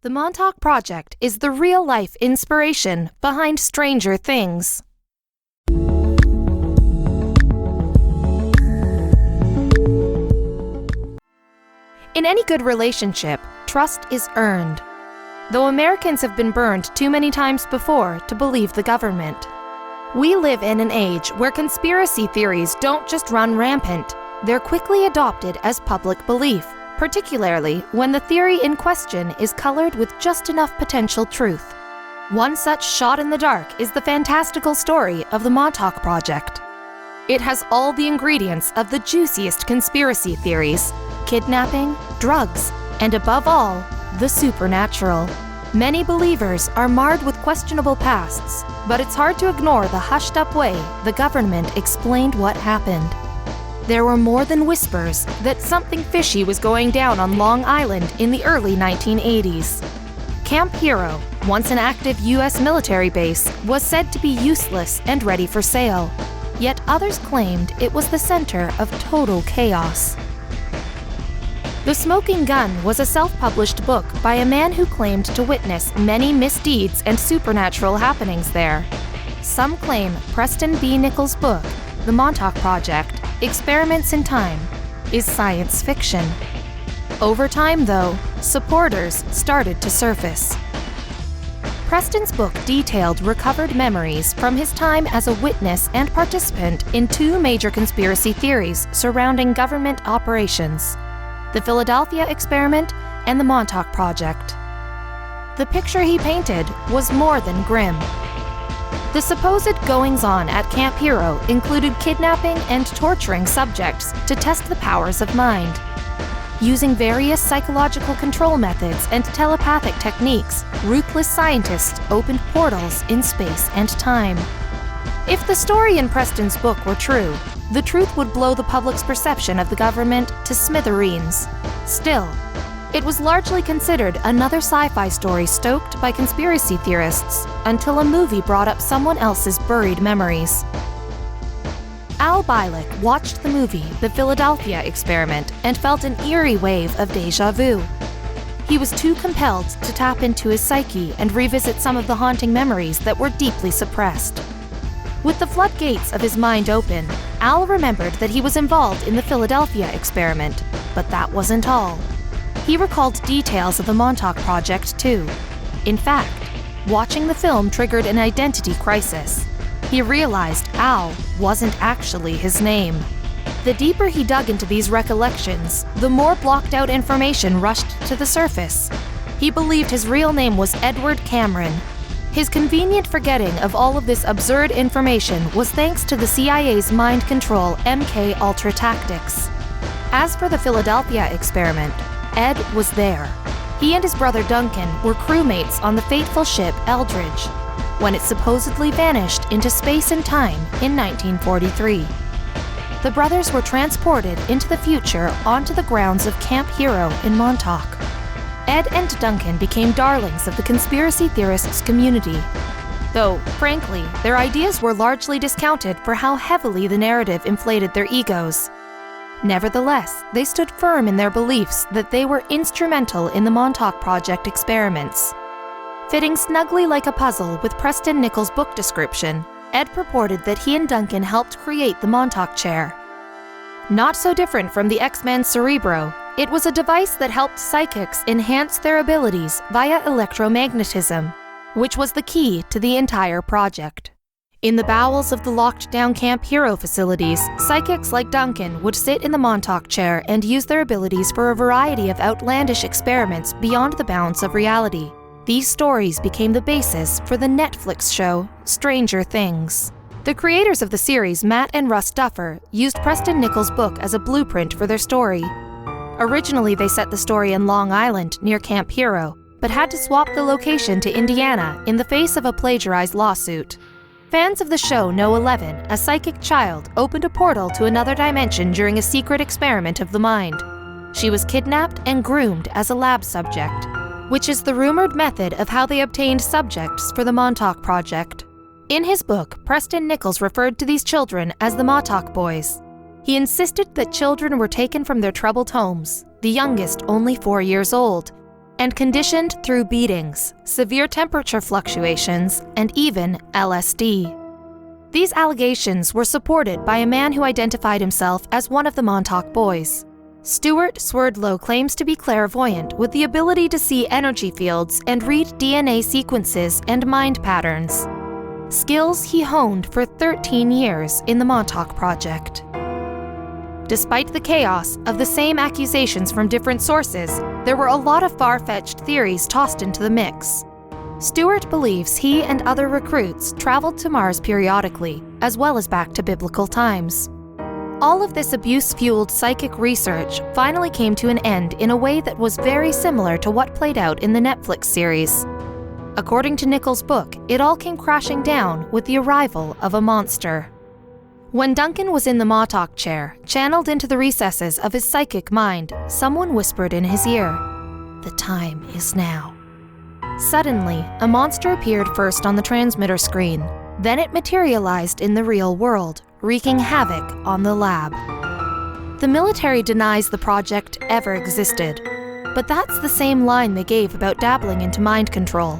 The Montauk Project is the real-life inspiration behind Stranger Things. In any good relationship, trust is earned. Though Americans have been burned too many times before to believe the government. We live in an age where conspiracy theories don't just run rampant, they're quickly adopted as public belief, particularly when the theory in question is colored with just enough potential truth. One such shot in the dark is the fantastical story of the Montauk Project. It has all the ingredients of the juiciest conspiracy theories: kidnapping, drugs, and above all, the supernatural. Many believers are marred with questionable pasts, but it's hard to ignore the hushed-up way the government explained what happened. There were more than whispers that something fishy was going down on Long Island in the early 1980s. Camp Hero, once an active U.S. military base, was said to be useless and ready for sale. Yet others claimed it was the center of total chaos. The Smoking Gun was a self-published book by a man who claimed to witness many misdeeds and supernatural happenings there. Some claim Preston B. Nichols' book, The Montauk Project: Experiments in Time, is science fiction. Over time, though, supporters started to surface. Preston's book detailed recovered memories from his time as a witness and participant in two major conspiracy theories surrounding government operations: the Philadelphia experiment and the Montauk Project. The picture he painted was more than grim. The supposed goings-on at Camp Hero included kidnapping and torturing subjects to test the powers of mind. Using various psychological control methods and telepathic techniques, ruthless scientists opened portals in space and time. If the story in Preston's book were true, the truth would blow the public's perception of the government to smithereens. Still, it was largely considered another sci-fi story stoked by conspiracy theorists until a movie brought up someone else's buried memories. Al Bielek watched the movie The Philadelphia Experiment and felt an eerie wave of déjà vu. He was too compelled to tap into his psyche and revisit some of the haunting memories that were deeply suppressed. With the floodgates of his mind open, Al remembered that he was involved in the Philadelphia experiment, but that wasn't all. He recalled details of the Montauk Project too. In fact, watching the film triggered an identity crisis. He realized Al wasn't actually his name. The deeper he dug into these recollections, the more blocked-out information rushed to the surface. He believed his real name was Edward Cameron. His convenient forgetting of all of this absurd information was thanks to the CIA's mind control MK Ultra tactics. As for the Philadelphia experiment, Ed was there. He and his brother Duncan were crewmates on the fateful ship Eldridge, when it supposedly vanished into space and time in 1943. The brothers were transported into the future onto the grounds of Camp Hero in Montauk. Ed and Duncan became darlings of the conspiracy theorists' community, though, frankly, their ideas were largely discounted for how heavily the narrative inflated their egos. Nevertheless, they stood firm in their beliefs that they were instrumental in the Montauk Project experiments. Fitting snugly like a puzzle with Preston Nichols' book description, Ed purported that he and Duncan helped create the Montauk chair. Not so different from the X-Men Cerebro, it was a device that helped psychics enhance their abilities via electromagnetism, which was the key to the entire project. In the bowels of the locked-down Camp Hero facilities, psychics like Duncan would sit in the Montauk chair and use their abilities for a variety of outlandish experiments beyond the bounds of reality. These stories became the basis for the Netflix show Stranger Things. The creators of the series, Matt and Russ Duffer, used Preston Nichols' book as a blueprint for their story. Originally, they set the story in Long Island, near Camp Hero, but had to swap the location to Indiana in the face of a plagiarized lawsuit. Fans of the show know Eleven, a psychic child, opened a portal to another dimension during a secret experiment of the mind. She was kidnapped and groomed as a lab subject, which is the rumored method of how they obtained subjects for the Montauk Project. In his book, Preston Nichols referred to these children as the Montauk Boys. He insisted that children were taken from their troubled homes, the youngest only 4 years old, and conditioned through beatings, severe temperature fluctuations, and even LSD. These allegations were supported by a man who identified himself as one of the Montauk boys. Stuart Swerdlow claims to be clairvoyant with the ability to see energy fields and read DNA sequences and mind patterns. Skills he honed for 13 years in the Montauk Project. Despite the chaos of the same accusations from different sources, there were a lot of far-fetched theories tossed into the mix. Stuart believes he and other recruits traveled to Mars periodically, as well as back to biblical times. All of this abuse-fueled psychic research finally came to an end in a way that was very similar to what played out in the Netflix series. According to Nichols' book, it all came crashing down with the arrival of a monster. When Duncan was in the Montauk chair, channeled into the recesses of his psychic mind, someone whispered in his ear, "The time is now." Suddenly, a monster appeared first on the transmitter screen. Then it materialized in the real world, wreaking havoc on the lab. The military denies the project ever existed, but that's the same line they gave about dabbling into mind control.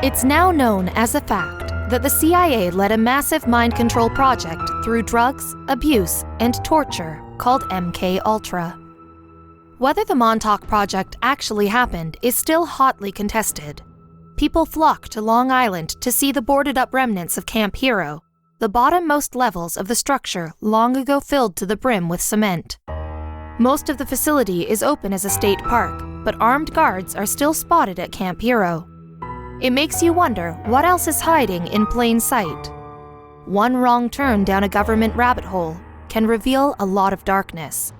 It's now known as a fact that the CIA led a massive mind control project through drugs, abuse, and torture called MK Ultra. Whether the Montauk Project actually happened is still hotly contested. People flock to Long Island to see the boarded-up remnants of Camp Hero, the bottommost levels of the structure long ago filled to the brim with cement. Most of the facility is open as a state park, but armed guards are still spotted at Camp Hero. It makes you wonder what else is hiding in plain sight. One wrong turn down a government rabbit hole can reveal a lot of darkness.